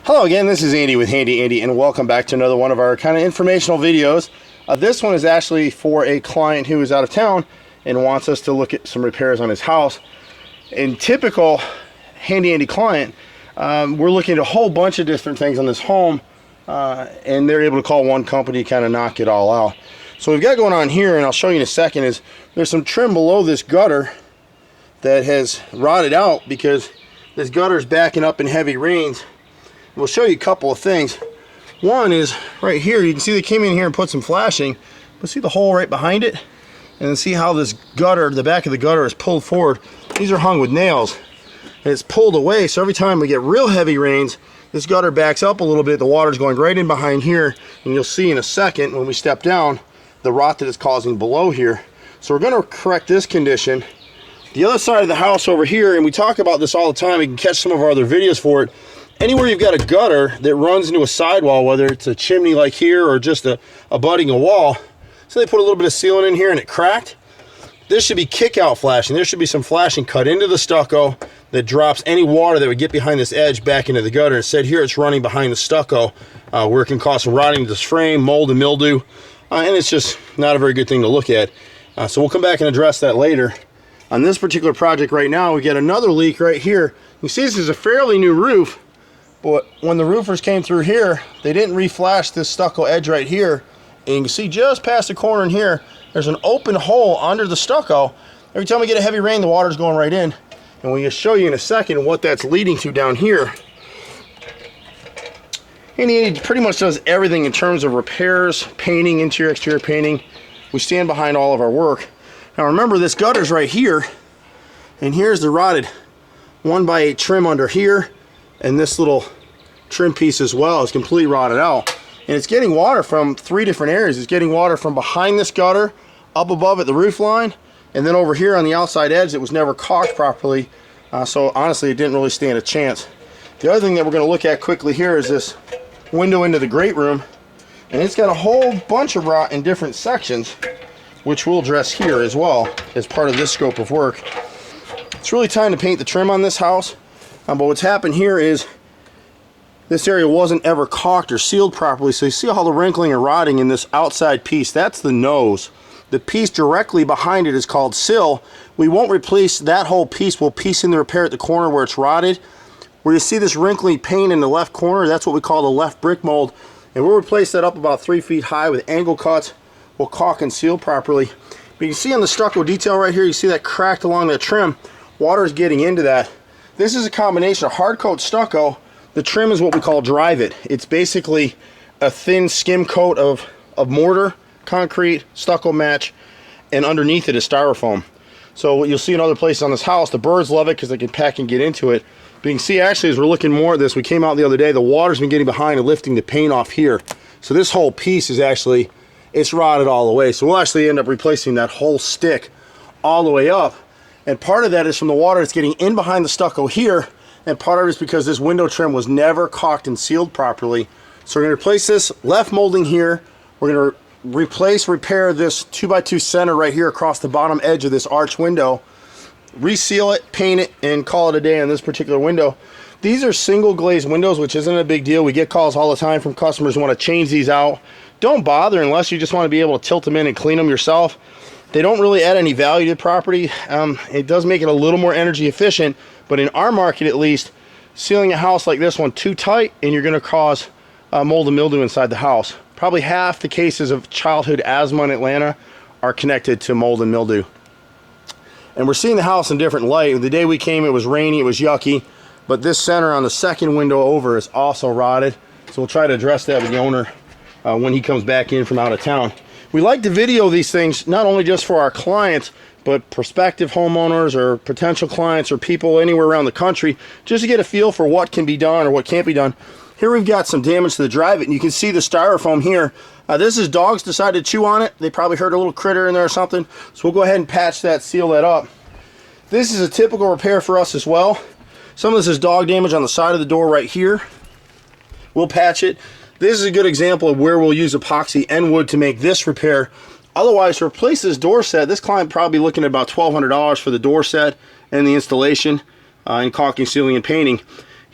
Hello again, this is Andy with Handy Andy, and welcome back to another one of our kind of informational videos. This one is actually for a client who is out of town and wants us to look at some repairs on his house. In typical Handy Andy client, we're looking at a whole bunch of different things on this home, and they're able to call one company to kind of knock it all out. So what we've got going on here, and I'll show you in a second, is there's some trim below this gutter that has rotted out because this gutter is backing up in heavy rains. We'll show you a couple of things. One is right here. You can see they came in here and put some flashing, but see the hole right behind it? And then see how this gutter, the back of the gutter, is pulled forward. These are hung with nails, and it's pulled away. So every time we get real heavy rains, this gutter backs up a little bit. The water's going right in behind here, and you'll see in a second when we step down the rot that it's causing below here. So we're going to correct this condition. The other side of the house over here, and we talk about this all the time, you can catch some of our other videos for it. Anywhere you've got a gutter that runs into a sidewall, whether it's a chimney like here or just a butting a wall, so they put a little bit of sealant in here and it cracked, this should be kick out flashing. There should be some flashing cut into the stucco that drops any water that would get behind this edge back into the gutter. Instead here it's running behind the stucco, where it can cause some rotting to this frame, mold and mildew, and it's just not a very good thing to look at. So we'll come back and address that later. On this particular project right now, we get another leak right here. You see this is a fairly new roof, but when the roofers came through here, they didn't reflash this stucco edge right here. And you can see just past the corner in here, there's an open hole under the stucco. Every time we get a heavy rain, the water's going right in. And we'll show you in a second what that's leading to down here. And he pretty much does everything in terms of repairs, painting, interior, exterior painting. We stand behind all of our work. Now remember, this gutter's right here, and here's the rotted 1x8 trim under here, and this little trim piece as well is completely rotted out. And it's getting water from 3 different areas. It's getting water from behind this gutter, up above at the roof line, and then over here on the outside edge that was never caulked properly. So honestly, it didn't really stand a chance. The other thing that we're going to look at quickly here is this window into the great room, and it's got a whole bunch of rot in different sections, which we'll address here as well as part of this scope of work. It's really time to paint the trim on this house. But what's happened here is this area wasn't ever caulked or sealed properly, so you see all the wrinkling and rotting in this outside piece. That's the nose. The piece directly behind it is called sill. We won't replace that whole piece. We'll piece in the repair at the corner where it's rotted. Where you see this wrinkly paint in the left corner, that's what we call the left brick mold. And we'll replace that up about 3 feet high with angle cuts. We'll caulk and seal properly. But you can see on the stucco detail right here, you see that cracked along that trim. Water is getting into that. This is a combination of hard coat stucco. The trim is what we call drive it. It's basically a thin skim coat of mortar, concrete, stucco match, and underneath it is styrofoam. So what you'll see in other places on this house, the birds love it because they can pack and get into it. But you can see actually as we're looking more at this, we came out the other day, the water's been getting behind and lifting the paint off here. So this whole piece is actually, it's rotted all the way. So we'll actually end up replacing that whole stick all the way up. And part of that is from the water that's getting in behind the stucco here, and part of it is because this window trim was never caulked and sealed properly. So we're going to replace this left molding here. We're going to repair this 2x2 center right here across the bottom edge of this arch window, reseal it, paint it, and call it a day on this particular window. These are single glazed windows, which isn't a big deal. We get calls all the time from customers who want to change these out. Don't bother unless you just want to be able to tilt them in and clean them yourself. They don't really add any value to the property. It does make it a little more energy efficient, but in our market at least, sealing a house like this one too tight and you're going to cause mold and mildew inside the house. Probably half the cases of childhood asthma in Atlanta are connected to mold and mildew. And we're seeing the house in different light. The day we came it was rainy, it was yucky, but this center on the second window over is also rotted. So we'll try to address that with the owner when he comes back in from out of town. We like to video these things not only just for our clients, but prospective homeowners or potential clients or people anywhere around the country, just to get a feel for what can be done or what can't be done. Here we've got some damage to the drive it, and you can see the styrofoam here. This is dogs decided to chew on it. They probably heard a little critter in there or something. So we'll go ahead and patch that, seal that up. This is a typical repair for us as well. Some of this is dog damage on the side of the door right here. We'll patch it. This is a good example of where we'll use epoxy and wood to make this repair. Otherwise, to replace this door set, this client probably looking at about $1,200 for the door set and the installation and caulking, sealing, and painting.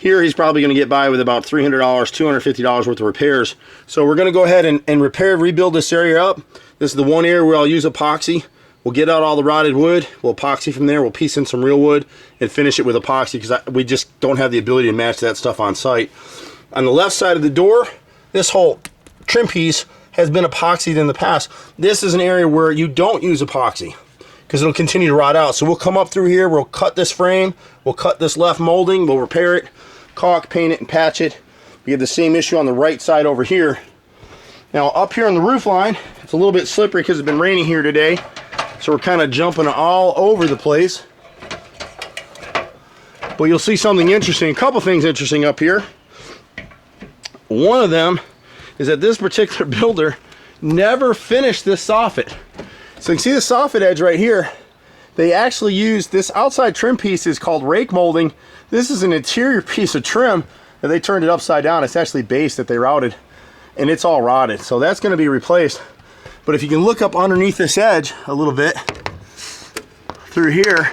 Here he's probably going to get by with about $300, $250 worth of repairs. So we're going to go ahead and rebuild this area up. This is the one area where I'll use epoxy. We'll get out all the rotted wood, we'll epoxy from there, we'll piece in some real wood and finish it with epoxy because we just don't have the ability to match that stuff on site. On the left side of the door, this whole trim piece has been epoxied in the past. This is an area where you don't use epoxy because it'll continue to rot out. So we'll come up through here, we'll cut this frame, we'll cut this left molding, we'll repair it, caulk, paint it, and patch it. We have the same issue on the right side over here. Now up here on the roof line, it's a little bit slippery because it's been raining here today. So we're kind of jumping all over the place. But you'll see something interesting, a couple things interesting up here. One of them is that this particular builder never finished this soffit. So you can see the soffit edge right here. They actually used this outside trim piece is called rake molding. This is an interior piece of trim that they turned it upside down. It's actually base that they routed and it's all rotted. So that's going to be replaced. But if you can look up underneath this edge a little bit through here,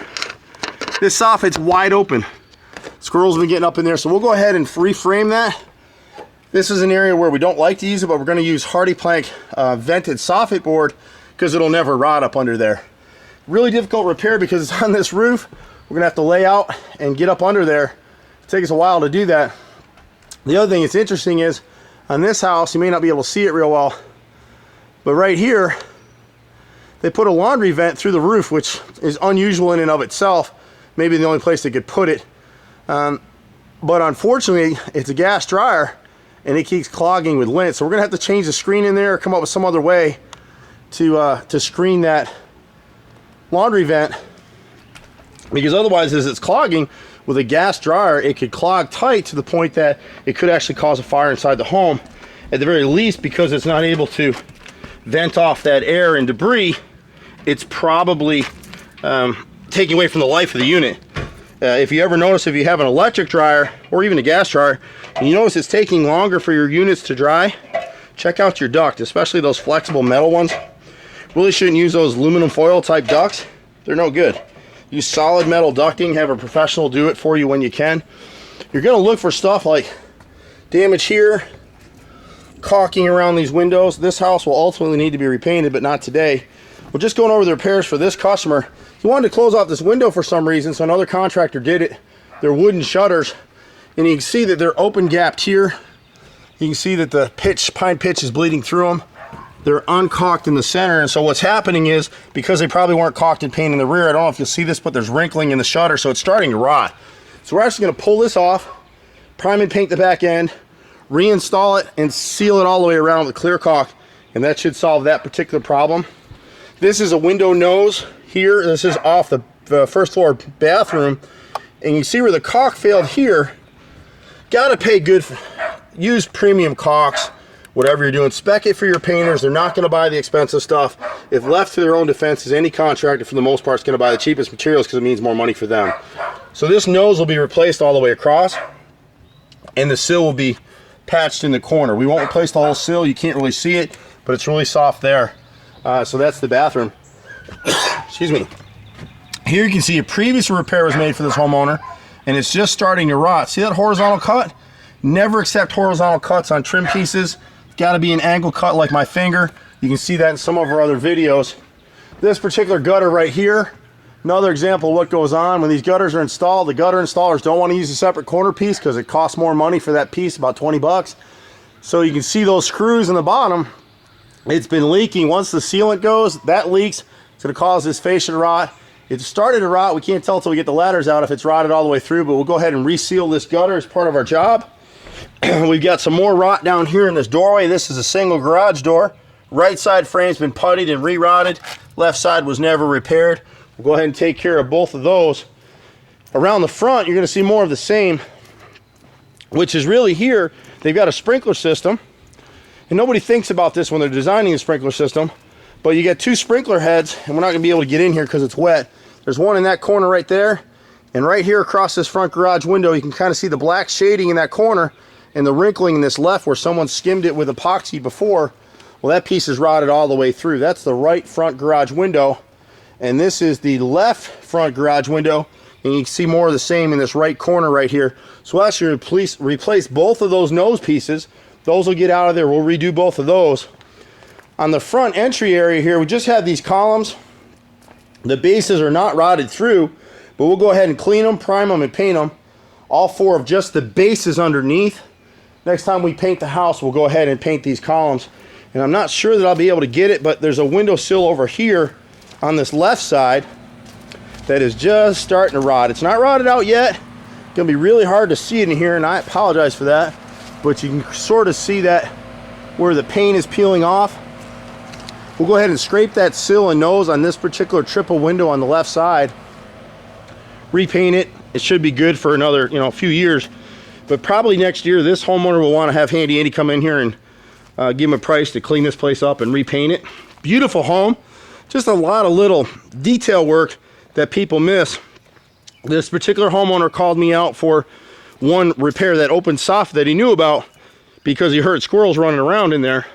this soffit's wide open. Squirrels have been getting up in there, so we'll go ahead and reframe that. This is an area where we don't like to use it, but we're going to use Hardy Plank vented soffit board because it'll never rot up under there. Really difficult repair because it's on this roof. We're going to have to lay out and get up under there. It'll take us a while to do that. The other thing that's interesting is on this house, you may not be able to see it real well, but right here, they put a laundry vent through the roof, which is unusual in and of itself. Maybe the only place they could put it. But unfortunately, it's a gas dryer, and it keeps clogging with lint. So we're gonna have to change the screen in there, or come up with some other way to screen that laundry vent. Because otherwise, as it's clogging with a gas dryer, it could clog tight to the point that it could actually cause a fire inside the home. At the very least, because it's not able to vent off that air and debris, it's probably taking away from the life of the unit. If you ever notice, if you have an electric dryer or even a gas dryer, and you notice it's taking longer for your units to dry, check out your duct, especially those flexible metal ones. Really shouldn't use those aluminum foil type ducts. They're no good. Use solid metal ducting, have a professional do it for you when you can. You're going to look for stuff like damage here, caulking around these windows. This house will ultimately need to be repainted, but not today. We're just going over the repairs for this customer. He wanted to close off this window for some reason, so another contractor did it. They're wooden shutters, and you can see that they're open gapped here. You can see that the pine pitch is bleeding through them. They're uncaulked in the center, and so what's happening is, because they probably weren't caulked and painted in the rear, I don't know if you'll see this, but there's wrinkling in the shutter, so it's starting to rot. So we're actually going to pull this off, prime and paint the back end, reinstall it, and seal it all the way around with clear caulk, and that should solve that particular problem. This is a window nose here. This is off the first floor bathroom, and you see where the caulk failed here. Gotta pay good for, use premium caulks, whatever you're doing. Spec it for your painters. They're not going to buy the expensive stuff. If left to their own defenses, any contractor for the most part is going to buy the cheapest materials because it means more money for them. So this nose will be replaced all the way across, and the sill will be patched in the corner. We won't replace the whole sill. You can't really see it, but it's really soft there. So that's the bathroom. Excuse me. Here you can see a previous repair was made for this homeowner, and it's just starting to rot. See that horizontal cut? Never accept horizontal cuts on trim pieces. It's got to be an angle cut like my finger. You can see that in some of our other videos. This particular gutter right here, another example of what goes on when these gutters are installed. The gutter installers don't want to use a separate corner piece because it costs more money for that piece, about 20 bucks. So you can see those screws in the bottom. It's been leaking. Once the sealant goes, that leaks. It's going to cause this fascia to rot. It started to rot. We can't tell until we get the ladders out if it's rotted all the way through, but we'll go ahead and reseal this gutter as part of our job. We've got some more rot down here in this doorway. This is a single garage door. Right side frame's been puttied and re-rotted. Left side was never repaired. We'll go ahead and take care of both of those. Around the front, you're going to see more of the same, which is really here. They've got a sprinkler system, and nobody thinks about this when they're designing a sprinkler system, but you get two sprinkler heads, and we're not going to be able to get in here because it's wet. There's one in that corner right there, and right here across this front garage window, you can kind of see the black shading in that corner and the wrinkling in this left where someone skimmed it with epoxy before. Well, that piece is rotted all the way through. That's the right front garage window, and this is the left front garage window. And you can see more of the same in this right corner right here. So we'll actually replace both of those nose pieces. Those will get out of there. We'll redo both of those. On the front entry area here, we just have these columns. The bases are not rotted through, but we'll go ahead and clean them, prime them, and paint them. All 4 of just the bases underneath. Next time we paint the house, we'll go ahead and paint these columns. And I'm not sure that I'll be able to get it, but there's a windowsill over here on this left side that is just starting to rot. It's not rotted out yet. It's gonna be really hard to see it in here, and I apologize for that. But you can sort of see that where the paint is peeling off. We'll go ahead and scrape that sill and nose on this particular triple window on the left side. Repaint it. It should be good for another, few years. But probably next year, this homeowner will want to have Handy Andy come in here and give him a price to clean this place up and repaint it. Beautiful home. Just a lot of little detail work that people miss. This particular homeowner called me out for one repair, that open soffit that he knew about, because he heard squirrels running around in there.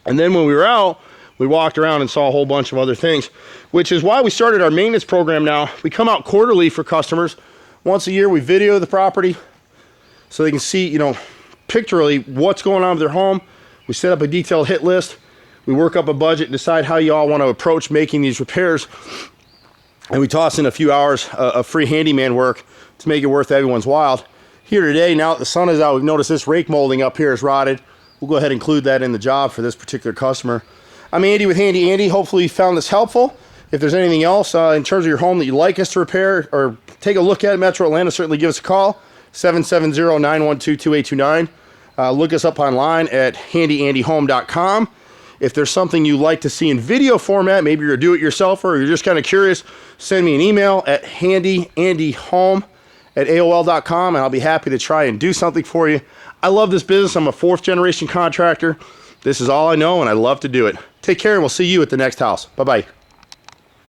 And then when we were out, we walked around and saw a whole bunch of other things, which is why we started our maintenance program now. We come out quarterly for customers. Once a year, we video the property so they can see, pictorially what's going on with their home. We set up a detailed hit list. We work up a budget and decide how you all want to approach making these repairs. And we toss in a few hours of free handyman work to make it worth everyone's while. Here today, now that the sun is out, we've noticed this rake molding up here is rotted. We'll go ahead and include that in the job for this particular customer. I'm Andy with Handy Andy. Hopefully you found this helpful. If there's anything else in terms of your home that you'd like us to repair or take a look at, Metro Atlanta, certainly give us a call, 770-912-2829. Look us up online at HandyANDYHome.com. If there's something you'd like to see in video format, maybe you're a do-it-yourselfer or you're just kind of curious, send me an email at handyandyhome@aol.com, and I'll be happy to try and do something for you. I love this business. I'm a 4th-generation contractor. This is all I know, and I love to do it. Take care, and we'll see you at the next house. Bye-bye.